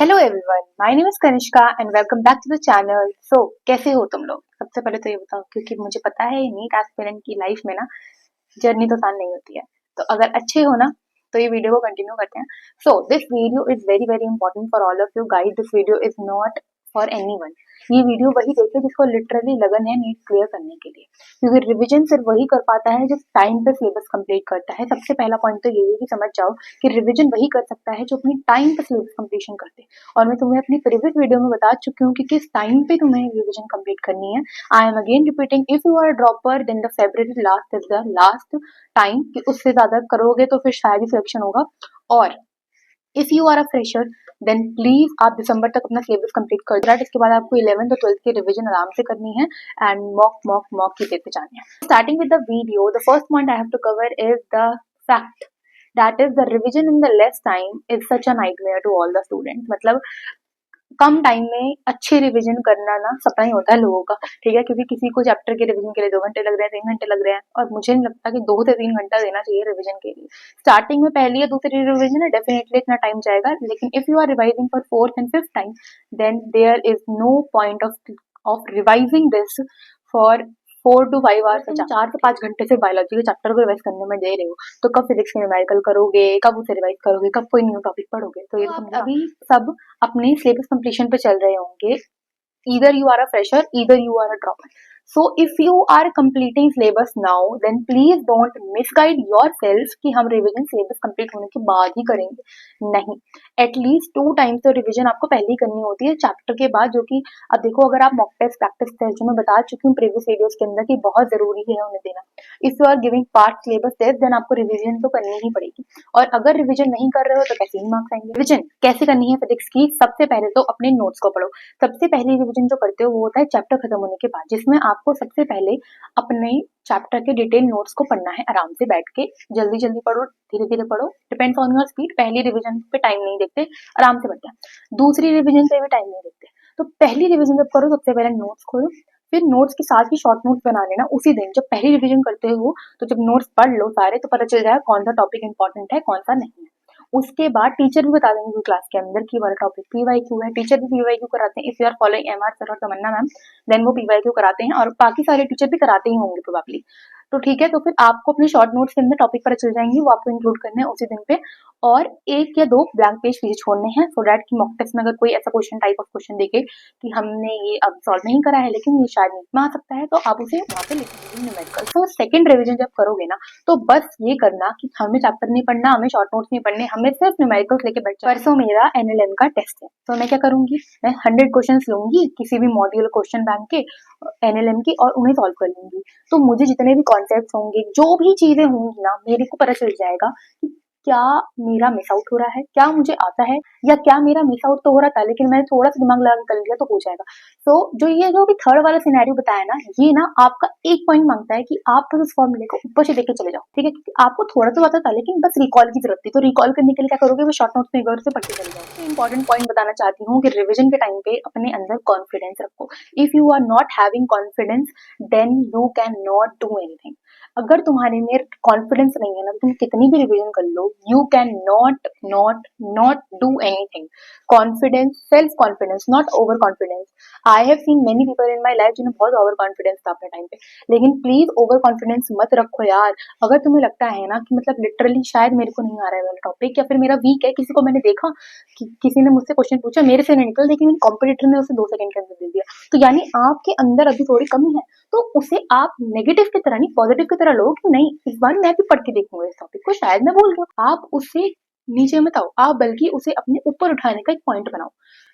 Hello everyone, my name is Kanishka and welcome back to the channel. So कैसे हो तुम लोग? सबसे पहले तो ये बताओ, क्योंकि मुझे पता है नीट एस्पिरेंट की लाइफ में ना जर्नी तो आसान नहीं होती है। तो अगर अच्छे हो ना तो ये वीडियो को कंटिन्यू करते हैं। So this video is very very important for all of you guys. This video is not for anyone. ये वीडियो वही देखे जिसको लिटरली लगन है नीट क्लियर करने के लिए, क्योंकि रिवीजन सिर्फ वही कर पाता है जो टाइम पे सिलेबस कंप्लीट करता है। सबसे पहला पॉइंट तो यही है कि समझ जाओ कि रिवीजन वही कर सकता है जो अपनी टाइम पे सिलेबस कंप्लीशन करते हैं। और मैं तुम्हें अपनी प्रीवियस वीडियो में बता चुकी हूँ कि किस टाइम पे तुम्हें रिवीजन कंप्लीट करनी है। I am again repeating, if you are dropper then the February last is the last time कि उससे ज्यादा करोगे तो फिर शायद ही सिलेक्शन होगा। और if you are a fresher then please आप दिसंबर तक अपना सिलेबस कंप्लीट कर दो। इसके बाद आपको 11th और 12th की रिवीजन आराम से करनी है एंड मॉक की देते जाने हैं। Starting with the video, the first point I have to cover is the fact that is the revision in the less time is such a nightmare to all the students. मतलब कम time में अच्छे revision करना ना सपना ही होता है लोगों का, ठीक है। क्योंकि किसी को चैप्टर के रिवीजन के लिए 2 घंटे लग रहे हैं, 3 घंटे लग रहे हैं, और मुझे नहीं लगता कि 2 से 3 घंटा देना चाहिए रिवीजन के लिए। स्टार्टिंग में पहली या दूसरी रिवीजन है, डेफिनेटली इतना टाइम जाएगा, लेकिन if you are revising for fourth and fifth time then there is no point of revising this for 4 to 5 hours. 4 से 5 घंटे से बायोलॉजी के चैप्टर को रिवाइज करने में दे रहे हो, तो कब फिजिक्स में न्यूमेरिकल करोगे, कब उसे रिवाइज करोगे, कब कोई न्यू टॉपिक पढ़ोगे? तो ये तो अभी सब अपने सिलेबस कंप्लीशन पे चल रहे होंगे। Either you are a fresher, either you are a dropper. So if you are completing syllabus now, then please don't misguide yourself कि हम रिवीजन सिलेबस कंप्लीट होने के बाद ही करेंगे। नहीं, एटलीस्ट 2 टाइम्स तो रिवीजन आपको पहले ही करनी होती है चैप्टर के बाद। जो कि अब देखो, अगर आप मॉक टेस्ट प्रैक्टिस टेस्ट जो मैं बता चुकी हूँ प्रीवियस वीडियोस के अंदर कि बहुत जरूरी है उन्हें देना। If you are giving part syllabus test then आपको रिवीजन तो करनी ही पड़ेगी। और अगर रिवीजन नहीं कर रहे हो तो कैसे ही मार्क्स आएंगे? रिवीजन कैसे करनी है फिजिक्स की? सबसे पहले तो अपने नोट्स को पढ़ो। सबसे पहले रिवीजन जो करते हो वो होता है चैप्टर खत्म होने के बाद, जिसमें आपको सबसे पहले अपने चैप्टर के डिटेल नोट्स को पढ़ना है आराम से बैठ के। जल्दी जल्दी पढ़ो, धीरे धीरे पढ़ो, डिपेंड्स ऑन योर स्पीड। पहली रिवीजन पे टाइम नहीं देखते, आराम से पढ़ते हैं। दूसरी रिवीजन पे भी टाइम नहीं देखते। तो पहली रिवीजन जब करो सबसे पहले नोट्स खोलो, फिर नोट्स के साथ ही शॉर्ट नोट्स बना लेना उसी दिन। जब पहली रिवीजन करते हो तो जब नोट्स पढ़ लो सारे तो पता चल जाएगा कौन सा टॉपिक इंपॉर्टेंट है, कौन सा नहीं है। उसके बाद टीचर भी बता देंगे क्लास के अंदर की वाला टॉपिक पीवाईक्यू है। टीचर भी पीवाईक्यू कराते हैं। If you are following MR sir और तमन्ना मैम देन वो पीवाईक्यू कराते हैं, और बाकी सारे टीचर भी कराते ही होंगे प्रोबेबली। तो ठीक है, तो फिर आपको अपने शॉर्ट नोट्स के अंदर टॉपिक पता चल जाएंगे, वो आपको इंक्लूड करने हैं उसी दिन पे। और 1 या 2 ब्लैंक पेज फ्री छोड़ने हैं सो दैट कि मॉक टेस्ट में अगर कोई ऐसा क्वेश्चन टाइप ऑफ क्वेश्चन देखे कि हमने ये अब सॉल्व नहीं करा है लेकिन ये शायद नीट में आ सकता है, तो आप उसे वहाँ पे लिख दीजिए न्यूमेरिकल। तो सेकंड रिवीजन जब करोगे ना तो बस ये करना कि हमें चैप्टर नहीं पढ़ना, हमें शॉर्ट नोट्स नहीं पढ़ने, हमें सिर्फ न्यूमेरिकल्स लेके बैठ जाओ। परसों मेरा एनएलएम का टेस्ट है, तो मैं क्या करूंगी, मैं 100 क्वेश्चन लूंगी किसी भी मॉड्यूल क्वेश्चन बैंक के एनएलएम की और उन्हें सॉल्व कर लूंगी। तो मुझे जितने भी कॉन्सेप्ट होंगे, जो भी चीजें होंगी ना, मेरे को पता चल जाएगा कि क्या मेरा मिस आउट हो रहा है, क्या मुझे आता है, या क्या मेरा मिस आउट तो हो रहा था लेकिन मैंने थोड़ा सा दिमाग लगा कर लिया तो हो जाएगा। तो जो ये जो भी थर्ड वाला सिनेरियो बताया ना, ये ना आपका एक पॉइंट मांगता है कि आप बस उस फॉर्मूले को ऊपर से देके चले जाओ, ठीक है। क्योंकि आपको थोड़ा तो पता था लेकिन बस रिकॉल की जरूरत थी, तो रिकॉल करने के लिए क्या करोगे, वो शॉर्ट नोट्स में गौर से पढ़ते चले जाओ। तो इंपॉर्टेंट पॉइंट बताना चाहती हूँ कि रिविजन के टाइम पे अपने अंदर कॉन्फिडेंस रखो। If you are not having confidence then you can not do anything. अगर तुम्हारे में कॉन्फिडेंस नहीं है ना, तो तुम कितनी भी रिवीजन कर लो, you can not not not do anything. Confidence, self confidence, not over confidence. I have seen many people in my life जिन्हें बहुत ओवर कॉन्फिडेंस था अपने टाइम पे, लेकिन प्लीज ओवर कॉन्फिडेंस मत रखो यार। अगर तुम्हें लगता है ना कि मतलब लिटरली शायद मेरे को नहीं आ रहा है वाला टॉपिक, या फिर मेरा वीक है, किसी को मैंने देखा कि किसी ने मुझसे क्वेश्चन पूछा, मेरे से नहीं निकल, लेकिन कॉम्पिटिटर ने उसे 2 सेकंड के अंदर दे दिया, तो यानी आपके अंदर अभी थोड़ी कमी है। तो उसे आप नेगेटिव की तरह नहीं, पॉजिटिव की तरह लो कि नहीं, इस बार मैं भी पढ़ के देखूंगा इस टॉपिक को, शायद मैं भूल गया। आप उसे नीचे मत आओ, आप बल्कि उसे अपने ऊपर उठाने का एक पॉइंट बनाओ।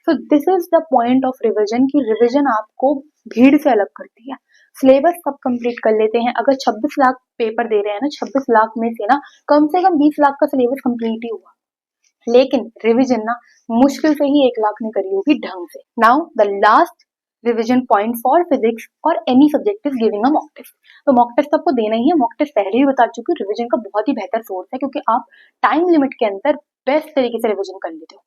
So this is the point of revision की रिविजन आपको भीड़ से अलग करती है। सिलेबस कब कंप्लीट कर लेते हैं, अगर 26 लाख पेपर दे रहे हैं ना, 26 लाख में से कम 20 लाख का सिलेबस कंप्लीट ही हुआ, लेकिन रिवीजन ना मुश्किल से ही 1 लाख ने करी होगी ढंग से। Now the last revision point for physics और any subject is giving a mock test. तो मॉक टेस्ट आपको देना ही है। मॉक टेस्ट पहले ही बता चुकी हूँ, रिवीजन का बहुत ही बेहतर सोर्स है, क्योंकि आप टाइम लिमिट के अंदर बेस्ट तरीके से रिवीजन कर लेते हो।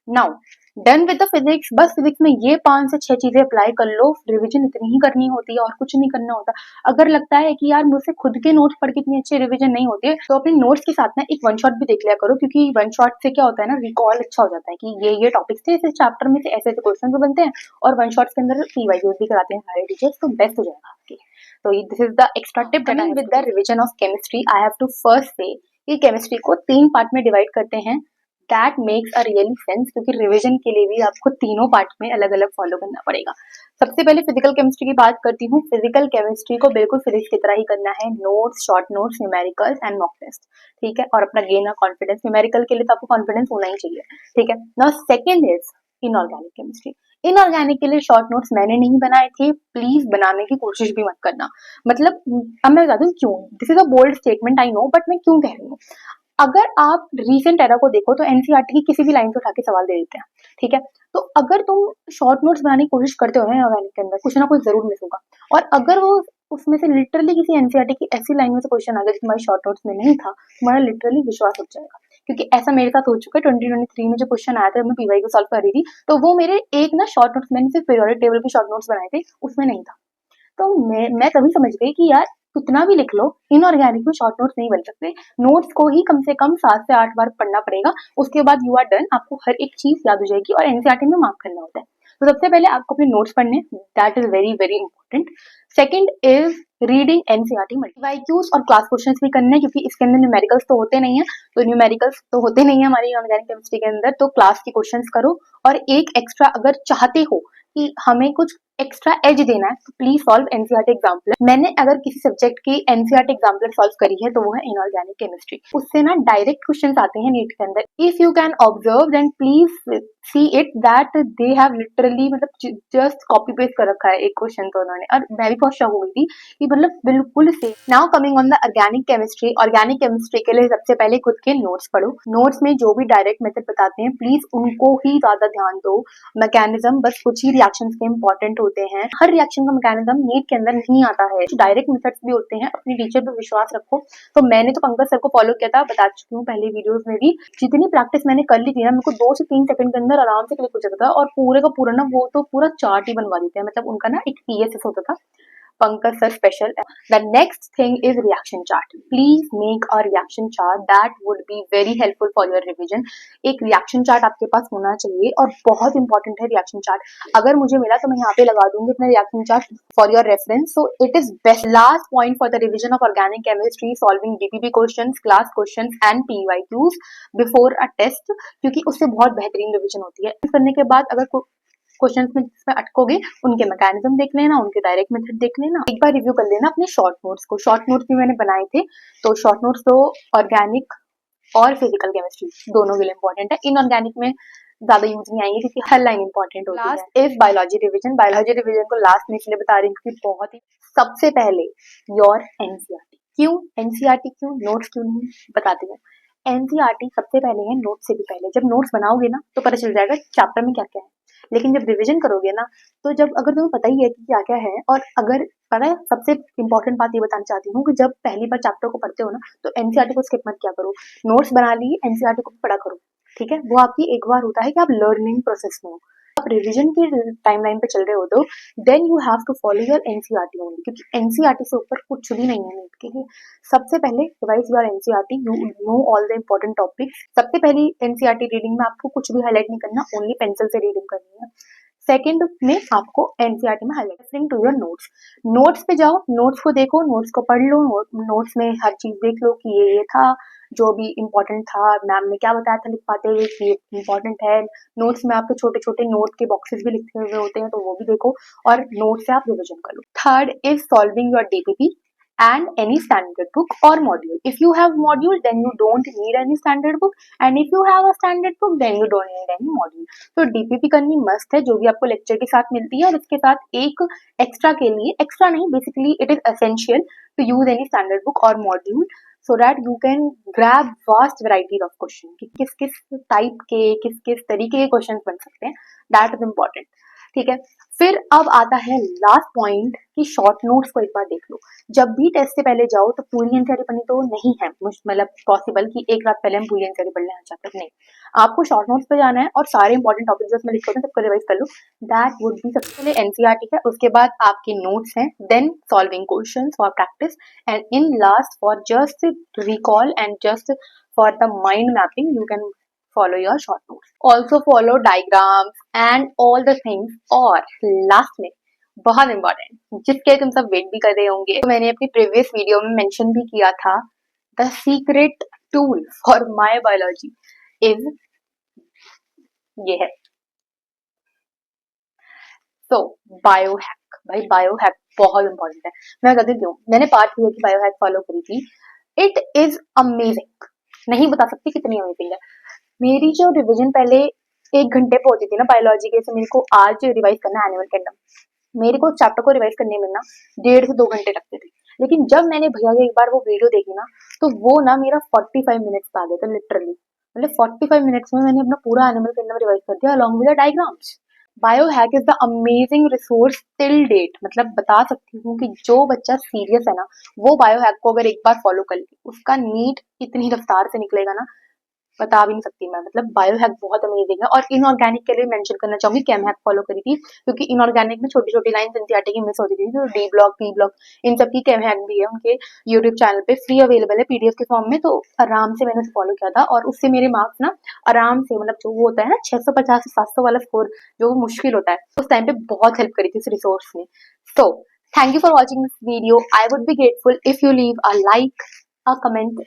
Now done with the physics, बस फिजिक्स में ये 5 से 6 चीजें अप्लाई कर लो, रिवीजन इतनी ही करनी होती है और कुछ नहीं करना होता। अगर लगता है कि यार मुझसे खुद के नोट्स पढ़ के इतनी अच्छी रिवीजन नहीं होती है, तो अपने नोट्स के साथ ना एक वन शॉट भी देख लिया करो, क्योंकि वन शॉट से क्या होता है ना, रिकॉल अच्छा हो जाता है कि ये टॉपिक्स थे, इस चैप्टर में से ऐसे ऐसे क्वेश्चन भी बनते हैं, और वन शॉट्स के अंदर पीवाईक्यूज भी कराते हैं सारे टीचर्स, तो बेस्ट हो जाएगा आपके। तो this is the extra tip. Coming with the revision of chemistry, I have to first say कि केमिस्ट्री को 3 पार्ट में डिवाइड करते हैं। That makes a really sense, क्योंकि रिवीजन के लिए भी आपको तीनों पार्ट में अलग अलग फॉलो करना पड़ेगा। सबसे पहले फिजिकल केमिस्ट्री की बात करती हूँ। फिजिकल केमिस्ट्री को बिल्कुल फिजिक्स की तरह ही करना है, notes, short notes, numericals and mock test, ठीक है, और अपना गेन ऑफ कॉन्फिडेंस। न्यूमेरिकल के लिए तो आपको कॉन्फिडेंस होना ही चाहिए, ठीक है। Now second is inorganic chemistry. Inorganic के लिए शॉर्ट नोट्स मैंने नहीं बनाए थे, प्लीज बनाने की कोशिश भी मत करना। मतलब अब मैं बता दूं क्यों, this is a bold statement I know, but मैं क्यों कह रही हूँ। अगर आप रीसेंट एरा को देखो तो एनसीईआरटी की किसी भी लाइन से उठा के सवाल दे देते हैं, ठीक है। तो अगर तुम शॉर्ट नोट्स बनाने की कोशिश करते हो ना इनऑर्गेनिक के अंदर, कुछ ना कुछ जरूर मिस होगा। और अगर वो उसमें से लिटरली किसी एनसीईआरटी की ऐसी लाइन में से क्वेश्चन आ गया जो तुम्हारी शॉर्ट नोट्स में नहीं था, तुम्हारा लिटरली विश्वास उठ जाएगा। क्योंकि ऐसा मेरे साथ हो चुका है। 2023 में जो क्वेश्चन आया था, मैं पीवाई को सॉल्व कर रही थी, तो वो मेरे एक ना शॉर्ट नोट्स, मैंने सिर्फ पीरियोडिक टेबल के शॉर्ट नोट्स बनाए थे, उसमें नहीं था। तो मैं तभी समझ गई कि यार कितना भी लिख लो, इनऑर्गेनिक में शॉर्ट नोट्स नहीं बन सकते। नोट्स को ही कम से कम 7 से 8 बार पढ़ना पड़ेगा, उसके बाद यू आर डन, आपको हर एक चीज याद हो जाएगी और एनसीईआरटी में मार्क करना होता है। तो सबसे पहले आपको अपने नोट्स पढ़ने, that is very very important. Second is reading NCERT मल्टीवाईक्यूज और क्लास क्वेश्चंस भी करने हैं, क्योंकि इसके अंदर न्यूमेरिकल्स तो होते नहीं है, तो न्यूमेरिकल्स तो होते नहीं है हमारी इनऑर्गेनिक केमिस्ट्री के अंदर, तो क्लास के क्वेश्चंस करो। और एक एक्स्ट्रा अगर चाहते हो कि हमें कुछ एक्स्ट्रा एज देना है, तो प्लीज सॉल्व एनसीईआरटी एग्जाम्पलर। मैंने अगर किसी सब्जेक्ट की एनसीईआरटी एग्जाम्पलर सॉल्व करी है तो वो है इनऑर्गेनिक केमिस्ट्री। उससे ना डायरेक्ट क्वेश्चंस आते हैं नीट के अंदर। If you can observe then please see it that they have literally मतलब जस्ट कॉपी पेस्ट कर रखा है एक क्वेश्चन तो उन्होंने, और मैं भी बहुत शॉक हो गई थी कि मतलब बिल्कुल same. Now coming on the organic chemistry. Organic chemistry के लिए सबसे पहले खुद के नोट्स पढ़ो। नोट्स में जो भी डायरेक्ट मेथड बताते हैं प्लीज उनको ही ज्यादा ध्यान दो। मैकेनिज्म बस कुछ ही रिएक्शंस के इंपॉर्टेंट होते हैं, हर रिएक्शन का मैकेनिज्म नीट के अंदर नहीं आता है। डायरेक्ट मेथड्स भी होते हैं, अपनी टीचर पे विश्वास रखो। तो मैंने तो पंकज सर को फॉलो किया था, बता चुकी हूँ पहले वीडियोस में भी। जितनी प्रैक्टिस मैंने कर ली थी ना, मेरे को 2 से 3 सेकंड के अंदर आराम से क्लिक हो जाता था, और पूरे का पूरा ना वो तो पूरा चार्ट ही बनवा देते हैं। मतलब उनका ना एक पीएसएस होता था, Pankaj sir special. The next thing is reaction chart. Please make a reaction chart, that would be very helpful for your revision. एक रिएक्शन चार्ट आपके पास होना चाहिए, और बहुत इंपॉर्टेंट है रिएक्शन चार्ट। अगर मुझे मिला तो मैं यहाँ पे लगा दूंगी अपना reaction chart for your reference, so it is best. Last point for the revision of organic chemistry, solving DPP questions, class questions and PYQs before a test, क्योंकि उससे बहुत बेहतरीन रिविजन होती है। करने के बाद अगर क्वेश्चंस में जिसमें अटकोगे, उनके मैकेनिज्म देख लेना, उनके डायरेक्ट मेथड देख लेना, एक बार रिव्यू कर लेना अपने शॉर्ट नोट्स को। शॉर्ट नोट्स भी मैंने बनाए थे, तो शॉर्ट नोट्स तो ऑर्गेनिक और फिजिकल केमिस्ट्री दोनों के लिए इंपॉर्टेंट है। इनऑर्गेनिक में ज्यादा यूज नहीं आएंगे क्योंकि हर लाइन इंपॉर्टेंट होती है। Last is biology revision. Biology revision को लास्ट में इसलिए बता रही हूँ क्योंकि बहुत ही सबसे पहले योर एनसीईआरटी। क्यों एनसीईआरटी, क्यों नोट्स क्यों नहीं, बताती हूँ। एनसीईआरटी सबसे पहले है, नोट्स से भी पहले। जब नोट्स बनाओगे ना तो पता चल जाएगा चैप्टर में क्या क्या है, लेकिन जब रिवीजन करोगे ना, तो जब अगर तुम्हें पता ही है कि क्या क्या है, और अगर पता है, सबसे इंपॉर्टेंट बात ये बताना चाहती हूँ कि जब पहली बार चैप्टर को पढ़ते हो ना, तो एनसीईआरटी को स्किप मत किया करो। नोट्स बना ली, एनसीईआरटी को पढ़ा करो, ठीक है। वो आपकी एक बार होता है कि आप लर्निंग प्रोसेस में हो, आप रिवीजन की टाइमलाइन पे चल रहे हो, तो then you have to follow your NCERT only, क्योंकि एनसीईआरटी से ऊपर कुछ भी नहीं है नीट के लिए। सबसे पहले revise your NCERT, you know all the important topics. सबसे पहली एनसीईआरटी रीडिंग में आपको कुछ भी हाईलाइट नहीं करना, ओनली पेंसिल से रीडिंग करनी है। सेकंड में आपको एनसीईआरटी में highlight referring to your notes. Notes पे जाओ, नोट्स को देखो, नोट्स को पढ़ लो, नोट्स में हर चीज देख लो कि ये था, जो भी इम्पोर्टेंट था, मैम ने क्या बताया था लिख पाते हुए कि ये इम्पोर्टेंट है। नोट्स में आपके छोटे छोटे नोट के बॉक्सेस भी लिखे हुए होते हैं, तो वो भी देखो, और नोट से आप रिविजन कर लो। Third is solving your DPP and any standard book or module. If you have module, then you don't need any standard book, and if you have a standard book, then you don't need any module. तो DPP करनी must है, जो भी आपको lecture के साथ मिलती है, और इसके साथ एक एक्स्ट्रा के लिए, एक्स्ट्रा नहीं, basically it is essential to use any standard book और module, so that you can grab vast variety of question कि किस किस टाइप के, किस किस तरीके के क्वेश्चन बन सकते हैं, that is important. ठीक है। फिर अब आता है लास्ट पॉइंट कि शॉर्ट नोट्स को एक बार देख लो। जब भी टेस्ट से पहले जाओ तो पूरी एनसीईआरटी पढ़नी तो नहीं है, मतलब पॉसिबल कि एक रात पहले हम पूरी एनसीईआरटी पढ़ लें चैप्टर, नहीं। आपको शॉर्ट नोट्स पे जाना है और सारे इंपॉर्टेंट टॉपिक्स जो उसमें लिखे होते हैं सबको रिवाइज कर लो। दैट वुड बी सबसे पहले एनसीईआरटी है, उसके बाद आपके नोट्स हैं, then solving questions for practice, and in last for just recall and just for the mind mapping you can follow your short notes. Also follow diagrams and all the things. और last में बहुत important जिसके तुम सब wait भी कर रहे होंगे, तो मैंने अपनी प्रीवियस वीडियो में मेंशन भी किया था, the secret tool for my biology is ये है। तो बायोहैक, भाई बायोहैक बहुत इंपॉर्टेंट है। मैं कहती क्यों, मैंने पार्ट 2 की बायोहैक फॉलो करी थी। इट इज अमेजिंग, नहीं बता सकती कितनी अमेजिंग है। मेरी जो रिवीजन पहले 1 घंटे पे होती थी ना बायोलॉजी के, जैसे मेरे को आज रिवाइज करना है एनिमल किंगडम, मेरे को चैप्टर को रिवाइज करने में ना 1.5 से 2 घंटे लगते थे। लेकिन जब मैंने भैया की एक बार वो वीडियो देखी ना, तो वो ना मेरा 45 मिनट्स पे आ गया था लिटरली। मतलब 45 मिनट्स में मैंने अपना पूरा एनिमल किंगडम रिवाइज कर दिया along with the diagrams. Biohack is the amazing resource till date. मतलब बता सकती हूँ कि जो बच्चा सीरियस है ना, वो बायोहैक को अगर एक बार फॉलो कर ले, उसका नीट इतनी रफ्तार से निकलेगा ना, बता भी नहीं सकती मैं। मतलब बायोहैक बहुत अमेजिंग है। और इनऑर्गेनिक के लिए मेंशन करना चाहूंगी, कैमहैक फॉलो करी थी, क्योंकि इनऑर्गेनिक में छोटी छोटी लाइन एनसीईआरटी की मिस होती थी, तो डी ब्लॉक, पी ब्लॉक, इन सब की कैमहैक भी है उनके यूट्यूब चैनल पे, फ्री अवेलेबल है पीडीएफ के फॉर्म में। तो आराम से मैंने उसे फॉलो किया था और उससे मेरे मार्क्स ना आराम से, मतलब जो वो होता है ना 650 से 700 वाला स्कोर, जो वो मुश्किल होता है, उस टाइम पे बहुत हेल्प करी थी इस रिसोर्स ने। तो thank you for watching this video. I would be grateful if you leave a like, a comment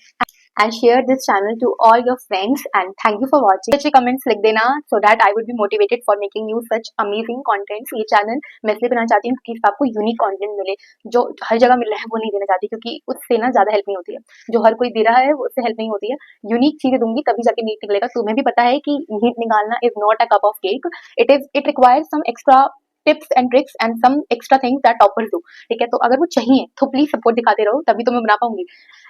and share this channel to all your friends, and thank you for watching। अच्छे comments लिख देना so that I would be motivated for making you such amazing contents। ये channel मैं इसलिए बनाना चाहती हूँ कि आपको यूनिक कंटेंट मिले, जो हर जगह मिल रहा है वो नहीं देना चाहती, क्योंकि उससे ना ज्यादा हेल्प नहीं होती है। जो हर कोई दे रहा है उससे हेल्प नहीं होती है। यूनिक चीजें दूंगी तभी जाके नीट निकलेगा। तुम्हें भी पता है कि नीट निकालना is not a cup of cake, it requires some extra tips and tricks and some extra things that toppers do. ठीक है, तो अगर वो चाहिए तो प्लीज सपोर्ट दिखाते रहो, तभी तो मैं बना पाऊंगी।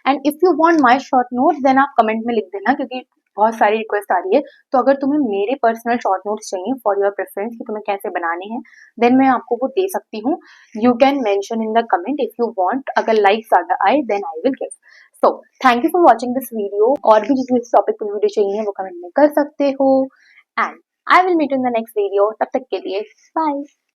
And if you want my short notes then आप कमेंट में लिख देना, क्योंकि बहुत सारी रिक्वेस्ट आ रही है। तो अगर तुम्हें मेरे पर्सनल शॉर्ट नोट्स चाहिए फॉर योर प्रेफरेंस कि तुम्हें कैसे बनाने हैं, देन मैं आपको वो दे सकती हूँ। You can mention in the comment if you want. अगर लाइक ज्यादा आए then I will give. So thank you for watching this video. और भी जिस टॉपिक पर वीडियो चाहिए वो कमेंट में कर सकते हो, and I will meet in the next video. तब तक के लिए बाय।